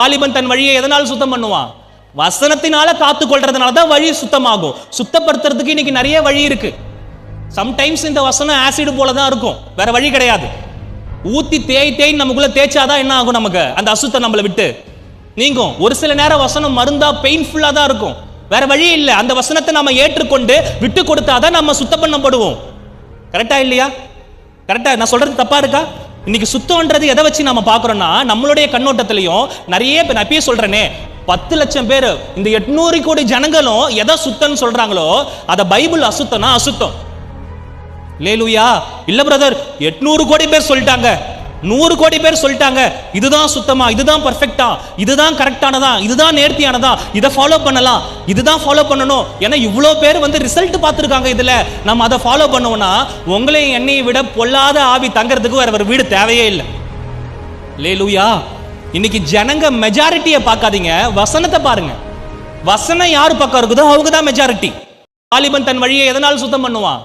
வாலிபன் தன் வழியை எதனால் சுத்தம் பண்ணுவான்? வசனத்தினால காத்து கொள்றதுனால தான் வழி சுத்தமாகும். சுத்தப்படுத்துறதுக்கு இன்னைக்கு நிறைய வழி இருக்கு. சம்டைம்ஸ் இந்த வசனம் ஆசிட் போல தான் இருக்கும், வேற வழி கிடையாது. ஊத்தி தேய் நமக்குள்ள தேய்ச்சாதான் என்ன ஆகும்? நமக்கு அந்த அசுத்தம் நம்மளை விட்டு நீங்கும். ஒரு சில நேரம் வசனம் மருந்தா பெயின்ஃபுல்லா தான் இருக்கும், வேற வழி இல்லை. அந்த வசனத்தை நம்ம ஏற்றுக்கொண்டு விட்டு கொடுத்தாதான் நம்ம சுத்தம் பண்ணப்படுவோம். கரெக்டா இல்லையா? கரெக்டா? நான் சொல்றது தப்பா இருக்கா? இன்னைக்கு சுத்தம்ன்றது எதை வச்சு நம்ம பார்க்குறோம்னா, நம்மளுடைய கண்ணோட்டத்திலையும் நிறைய பேர், நான் இப்பயே சொல்றேனே, 10 லட்சம் பேர், இந்த 800 கோடி ஜனங்களும் எதை சுத்தம்னு சொல்றாங்களோ அதை பைபிள் அசுத்தம்னா அசுத்தம். லேலுயா இல்ல பிரதர், 800 கோடி பேர் சொல்லிட்டாங்க, 100 கோடி பேர் சொல்லிட்டாங்க, இதுதான் சுத்தமா, இதுதான் பர்ஃபெக்டா, இதுதான் கரெக்டானதா, இதுதான் நேர்த்தியானதா, இதை ஃபாலோ பண்ணலாம், இதுதான் ஃபாலோ பண்ணணும். ஏன்னா இவ்வளோ பேர் ரிசல்ட் பார்த்துருக்காங்க, இதுல நம்ம அதை ஃபாலோ பண்ணுவோம்னா உங்களையும் என்னையை விட பொல்லாத ஆவி தங்கறதுக்கு வேற ஒரு வீடு தேவையே இல்லை. லேலுயா இன்னைக்கு ஜனங்க மெஜாரிட்டியை பார்க்காதீங்க, வசனத்தை பாருங்க. வசனம் யாரு பக்கம் இருக்குதோ அவங்க தான் மெஜாரிட்டி. வாலிபன் தன் வழியை எதனால் சுத்தம் பண்ணுவான்?